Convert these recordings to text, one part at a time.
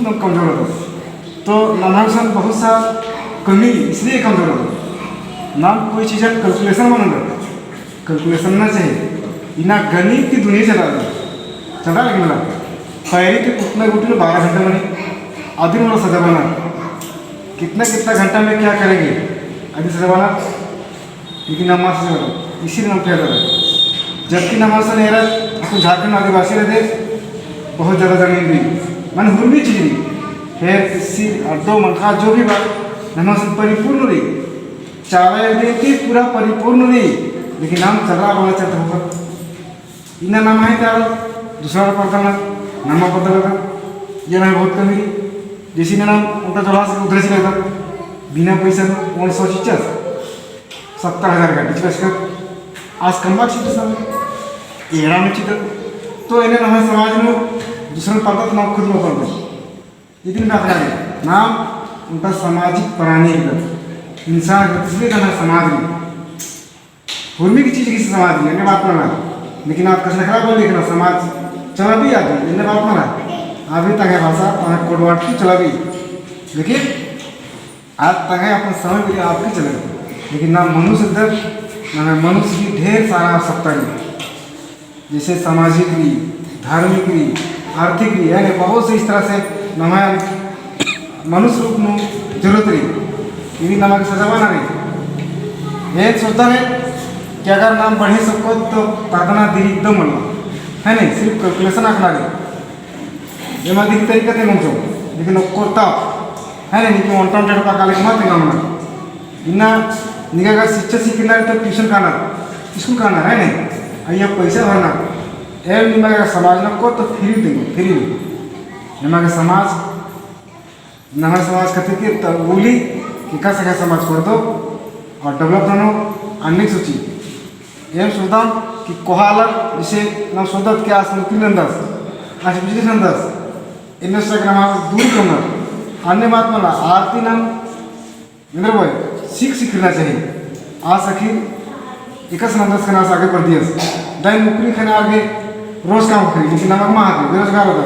नम कमजोर होता तो नाम बहुत सा कमी इसलिए कमजोर होता नाम कोई चीज़ कैलकुलेशन बना कैलकुलेशन ना चाहिए इना गणित की दुनिया चला लगे मला पहले के उतना गुटी 12 घंटे बनी आधी मला सजा बना कितना घंटा में क्या करेंगे आधी सजा बना लेकिन नमाज से इसीलिए हम फेल रहे जबकि नमाज से नहीं रहा अपन झारखंड आदिवासी रहते बहुत ज़्यादा जमीन भी मैंने हुर भी चीज़ नहीं फिर इसी अड्डो मंखा जो भी बात नमाज परिपूर्ण रही चावे देती पूरा परिपूर्ण रही लेकिन नाम चल रहा बोला चलता होगा इन्ना नाम है क्या दूसरा पढ़ता ना नामा पता लगा ये नाम बहुत कमी जैसे नाम उनका जोड़ा से उधर से लेता बिना पैसा 150 70,000 का डिस्कस कर आज कम बात चीज़ सब एड़ा में चीज़ तो इन्हें हमारे समाज में दूसरा पढ़ता तो नाम खुद में पढ़ता ये दिन बात है नाम उनका सामाजिक प्राणी इंसान इसलिए कहना समाज में हुर्मी की चीज़ किसी समाज में बात ना लेकिन आप कसना खराब बोल लिखना समाज चला भी आते इन्हें बात ना अभी तक है भाषा कोडवाट की चला भी लेकिन आज तक है अपन समय के लिए आपकी चलेगा लेकिन ना मनुष्य दर ना मनुष्य की ढेर सारा आवश्यकता है जैसे सामाजिक भी धार्मिक भी आर्थिक भी यानी बहुत से इस तरह से नमाया मनुष्य रूप में जरूरत रही यदि नमा की सजा बना रही ये सोचता है कि अगर नाम बढ़े सबको तो प्रार्थना दिली एकदम मन है नहीं सिर्फ कैलकुलेशन आंकड़ा रही ये मैं दिख तरीका थे मुझे लेकिन कोता है नहीं कि वन टाउन का काले मत ना इन्ना निका शिक्षा सीखना तो ट्यूशन का स्कूल का है नहीं अय्या पैसा भरना एवं निमा का समाज न को तो फ्री देंगे फ्री निमा का समाज नवा समाज खातिर के बोली कि का सका समाज कर दो और डेवलप करो अन्य सूची एवं सोचता कि कोहा अलग जैसे ना सोचता क्या मुकिल अंदाज आज बिजनेस अंदाज इंडस्ट्री दूर करना अन्य बात मला आरती नाम इंद्र भाई सीखना चाहिए आ सकी एक अंदाज करना से आगे बढ़ दिया दाई नौकरी खाने आगे रोज काम करी लेकिन नमक में आगे बेरोजगार होता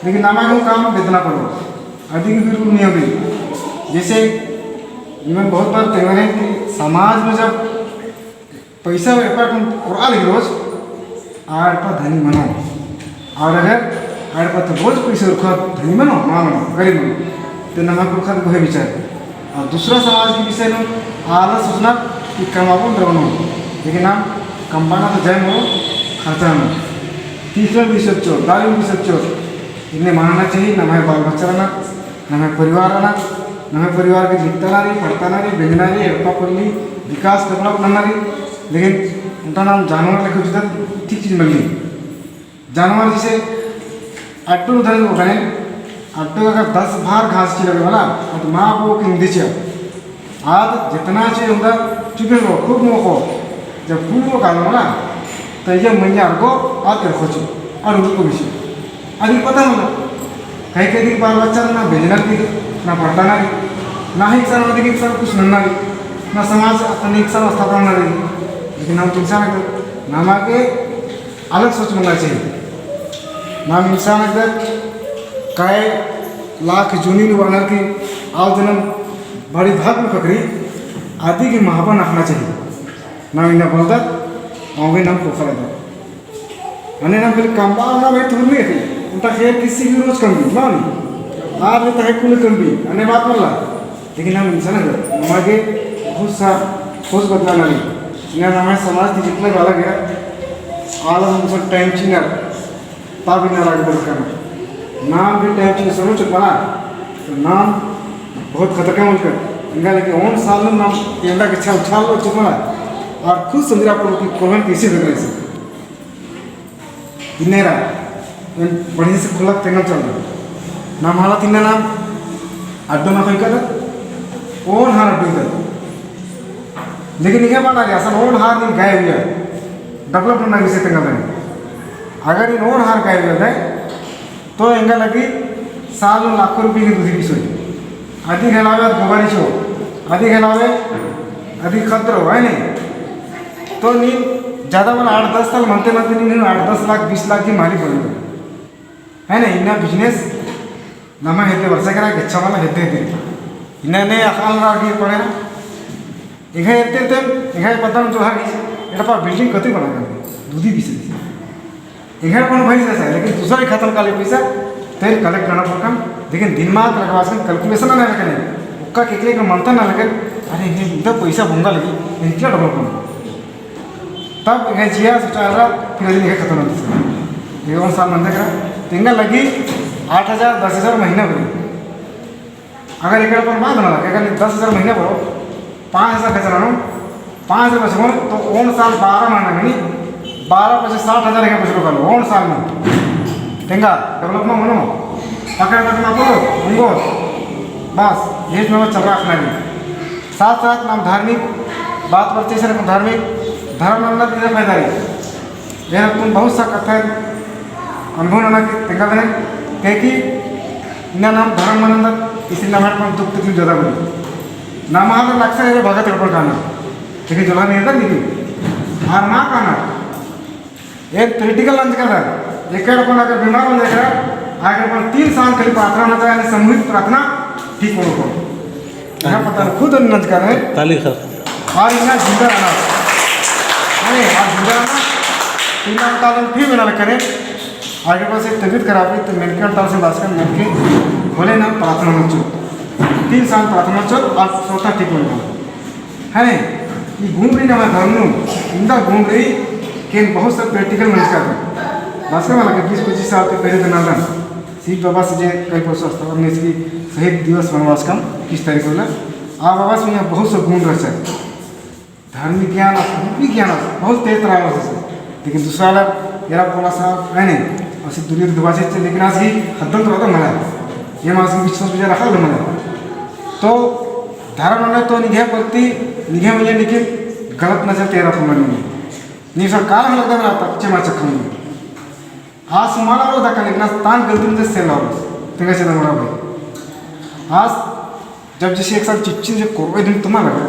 लेकिन नमक में काम बेतना पड़ो अधिक बिल्कुल नहीं होगी जैसे मैं बहुत बार कह रहे हैं कि समाज में जब पैसा व्यापार उड़ा लगे रोज आड़ पर धनी बनो और अगर आड़ पर तो रोज पैसे रखो धनी बनो माँ बनो गरीब बनो तो नमक रखा तो वही विचार और दूसरा समाज के विषय में आलस सोचना कि कमाबो बनो लेकिन हम कमाना तो जाए मरो खर्चा में तीसरा भी सोचो दारू भी सोचो इन्हें मानना चाहिए न हमारे बाल बच्चा रहना न हमारे परिवार रहना न हमारे परिवार के लिखता ना रही पढ़ता ना रही बेचना रही हड़पा पड़ली विकास डेवलप करना रही लेकिन उनका नाम जानवर लेकर जुदा ठीक चीज़ मिल गई जानवर जैसे अट्टू उधर बने अट्टू अगर 10 बार घास चिलके वाला तो माँ वो कि दीजिए आज जितना चाहिए उधर चुपे हो खूब मोको जब खूब वो कालो ना तो ये मैया को आते खोचो और उनको भी अभी पता होगा कहीं कहीं बाल बच्चा ना भेजना भी ना पढ़ता ना ही इच्छा ना देखिए सर कुछ नन्ना ना समाज अपनी इच्छा स्थापना ना रही लेकिन हम इंसान अगर नाम आके अलग सोच बनना चाहिए नाम इंसान अगर काय लाख जूनी बना की आओ जन्म बड़ी भाग में पकड़ी आदि की महापन रखना चाहिए नाम इन्हें बोलता आगे नाम पोखा रहता अने नाम फिर काम ना भाई तो नहीं थी उनका खेल किसी भी रोज कम भी ना नहीं आज रहता है कुल कम भी अने बात बोला लेकिन हम इंसान अगर हमारे बहुत सा खोज बदलाना नहीं इन्हें हमारे समाज की जितने वाला गया आलम हमसे टाइम चीना ताब इन्हें आगे बढ़ करना नाम भी टाइम चीना समझ चुका ना तो नाम बहुत खतरनाक होकर इनका लेकिन 9 साल में नाम इंडा के छाल छाल लो चुका और खुद समझा पर कि कोलन कैसे बन रहे से इन्हें रहा बढ़िया से खुला तेंगल चल रहा नाम हालत इन्हें नाम अड्डो ना फेंका था ओन हार अड्डो था लेकिन यह बात आ गया असल ओन हार नहीं गाय हुआ डेवलप ना किसी तेंगल नहीं अगर इन ओन हार गाय हुआ है तो एंगा लगी साल में लाखों रुपये की दूसरी सोई अधिक हेलावे गोबारी छो अधिक हेलावे अधिक खतरो है नहीं तो नहीं ज़्यादा वाला 8-10 साल मानते मानते नहीं 8-10 लाख 20 लाख की मालिक बने है ना इन्ना बिजनेस nama hete वर्षा करा के अच्छा वाला hete दे इन्हें ने अकाल रागी पड़े ना इन्हें हते तम इन्हें पता न जो है इधर पर बिल्डिंग कती बना कर दूधी बीसे इन्हें कौन भाई जैसा है लेकिन दूसरा ही खत्म काले पैसा तेल कलेक्ट करना पड़ता लेकिन दिमाग लगवा सकते कैलकुलेशन ना लगे उक्का केकले का मनता ना लगे अरे ये इधर पैसा भूंगा लगी इनका डबल कौन तब इन्हें जिया सोचा रहा फिर इन्हें खत्म हो गया ये कौन साल मंदिर का तिंगा लगी 8,000 10,000 महीना भरी अगर एक पर बात ना लगे अगर 10,000 महीना भरो 5,000 खर्च लानो 5,000 बचो तो ओन साल 12 महीना में 12 पचे 60,000 एक बचो कर लो ओन साल में तिंगा डेवलपमेंट मनो पकड़ पकड़ ना पड़ो उनको बस ये में चल रहा अपना साथ साथ नाम धार्मिक बात करते से धार्मिक धर्म नंदा तीन फायदा रही यह तुम बहुत सा कथा अनुभव ना कि तिंगा बने कि इन्हें नाम धर्म मनंदा इसी नाम पर दुख तकलीफ ज़्यादा बनी नाम तो लक्ष्य है भगत गड़बड़ खाना लेकिन जुला नहीं था निकली और माँ खाना एक क्रिटिकल लंच कर रहा है एक अगर बीमार हो जाएगा आगे 3 साल करीब प्रार्थना होना चाहिए समूहिक प्रार्थना ठीक हो यहाँ पता नहीं खुद लंच कर रहे हैं और इन्हें जिंदा रहना अरे और जिंदा रहना 3 साल फिर मेरा करें आगे पास एक तबीयत खराब है तो मेडिकल ताल से बात कर मिलके बोले ना प्रार्थना मत चो 3 साल प्रार्थना चो और चौथा ठीक हो गया है ये घूम रही ना मैं धर्म इंदा घूम रही कि बहुत सा प्रैक्टिकल मंच कर रहे बात कर वाला 20-25 साल के पहले दिन आना सीख बाबा से जे कई परसों हमने इसकी शहीद दिवस वनवास कम किस तरीके से आप बाबा से यहाँ बहुत सा गुण रचा है धार्मिक ज्ञान बहुत तेज तरह से लेकिन दूसरा अलग यार बोला साहब है नहीं असे दुनिया दुबाचे लेकिन आज की हद्दन तो रहता मला ये मास की विश्वास विचार रखा मला तो धारण होने तो निघे पड़ती निघे मुझे निघे गलत नजर तेरा फुमन में नहीं सर काल में लगता मेरा पच्चे मार चक्कर में आज समाना रो धक्का लेकिन तान गलती में से लाओ तेरा से नमरा भाई आज जब जैसे एक साथ चिच्ची से कोरबे दिन तुम्हारा लगा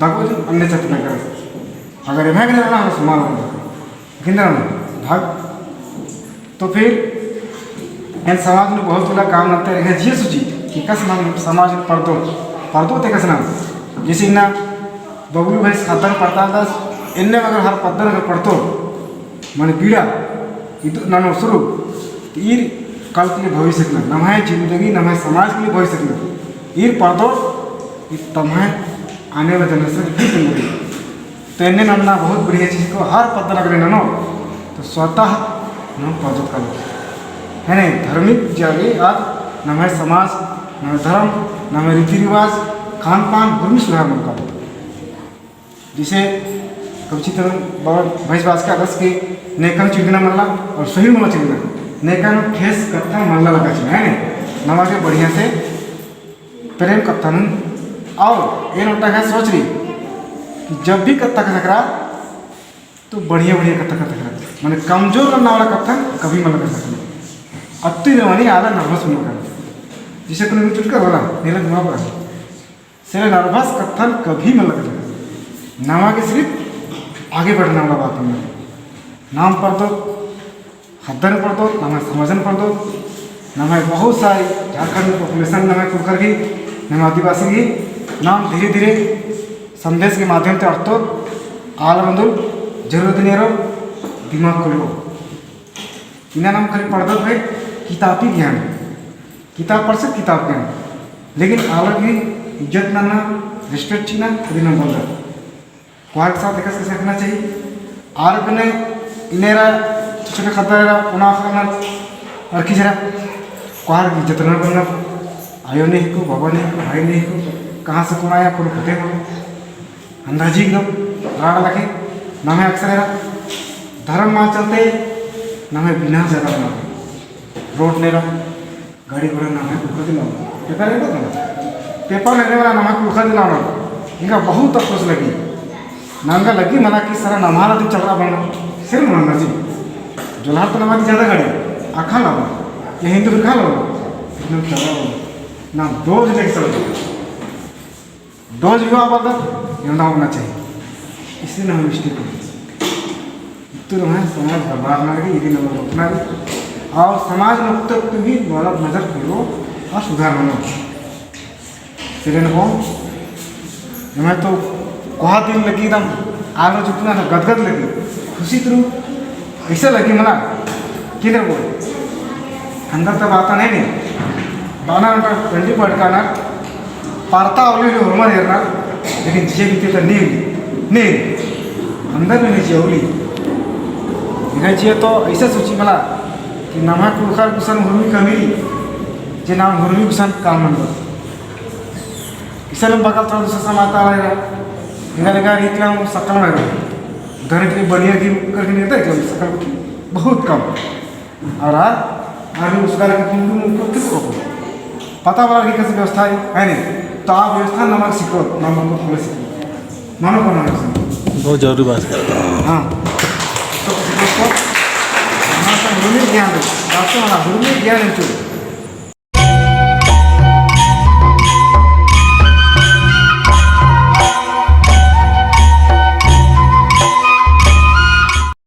दागो दिन अन्य चक्कर लगा अगर ये भाग लेना है समाना किंतु भाग तो फिर इन समाज में बहुत बड़ा काम लगता है जिये सूची कि कस नाम समाज में पढ़तो ते कस नाम जैसे इन्ना बबलू भाई खतर पढ़ता था इनने अगर हर पद्धर अगर पढ़तो मैंने पीड़ा नानो शुरू ईर कल के लिए भविष्य न नमाय जिंदगी नमाय समाज के लिए भविष्य न ईर पढ़तो तमाय आने वाले जनरेशन की जिंदगी तो इन्हें नमना बहुत बढ़िया चीज़ को हर पद्धर अगर नानो तो स्वतः न पहुँचत कर है नहीं धार्मिक जागे आज न हमारे समाज न धर्म न हमारे रीति रिवाज खान पान भूमि सुधार मौका जिसे कभी तरह बाबा भैंस बास का रस के नेकन चिड़ना मल्ला और सही मला चिड़ना नेकन ठेस कत्था मल्ला लगा चाहिए है नहीं नमाजे बढ़िया से प्रेम कत्था और ये नोटा है सोच रही कि जब भी कत्था का सकरा तो बढ़िया बढ़िया कत्था का सकरा मैंने कमजोर करना वाला कत्था कभी मन कर सकते अति नवानी आधा नर्वस होने का जिसे तुमने चुटका बोला मेरा दिमाग पर से नर्वस कत्थन कभी मन लग सकता नामा के सिर्फ आगे बढ़ने वाला बात है नाम पढ़ दो हद्दन पढ़ दो नाम समझन पढ़ दो नाम बहुत सारी झारखंड में पॉपुलेशन नाम कुकर की नाम आदिवासी की नाम धीरे धीरे संदेश के माध्यम से अर्थ आलमंदुल जरूरत नहीं रहो दिमाग खोलो इन्हें नाम खाली पढ़ दो भाई किताबी ज्ञान किताब पढ़ सकते किताब ज्ञान लेकिन अलग ही इज्जत ना रिस्पेक्ट चीना कभी ना बोल रहा कुआर के साथ कैसे रखना चाहिए आर ने इनेरा छोटे खतरा उना खाना और की जरा कुआर की इज्जत ना करना आयो नहीं को बाबा नहीं को भाई नहीं को कहाँ से कौन आया कौन फटे को अंदाजी एकदम राग लगे ना मैं अक्सर धर्म माँ चलते ना मैं बिना ज़्यादा बना रोड ले रहा गाड़ी घोड़ा ना मैं कुखा दिला पेपर ले ना पेपर लेने वाला ना मैं कुखा दिला इनका बहुत अफसोस लगी नांगा लगी मना कि सारा नमारा दिन चल रहा बनना सिर्फ मांगा जी जोलार तो नमारी ज़्यादा गाड़ी आखा लावा ये हिंदू फिर खा लो एकदम चल रहा ना डोज लेके चल डोज भी हुआ बता ये ना होना चाहिए इसलिए ना हम मिस्टेक तो हमें समाज बर्बाद ना लगे ये नंबर रोकना और समाज मुक्त भी बहुत नज़र करो और सुधार होना सिरेन को मैं तो कोहा दिन लगी एकदम आलो जितना गदगद लगी खुशी तो ऐसा लगी मला कि वो अंदर तब आता नहीं बाना गंजी पडकाना पारता आवलेली होरमार येणार लेकिन जिजे भी तर नहीं अंदर में नहीं जेवली निघायची तो ऐसा सोची मला की नामा कुलकार कुसन हुरमी कमी जे नाम हुरमी कुसन काम म्हणतो इसलिए बगल थोड़ा दूसरा समाता रहेगा निघालेगा इतना सकल में घर के लिए बढ़िया की करके नहीं देता है सकल बहुत कम और आगे उस घर के कुंडू किस को पता वाला की कैसे व्यवस्था है नहीं तो आप व्यवस्था नमक सीखो नमक को खोले सीखो मानो को नमक बहुत जरूरी बात है। हाँ तो दोस्तों हमारा गुरु ज्ञान दो आपको हमारा गुरु ज्ञान है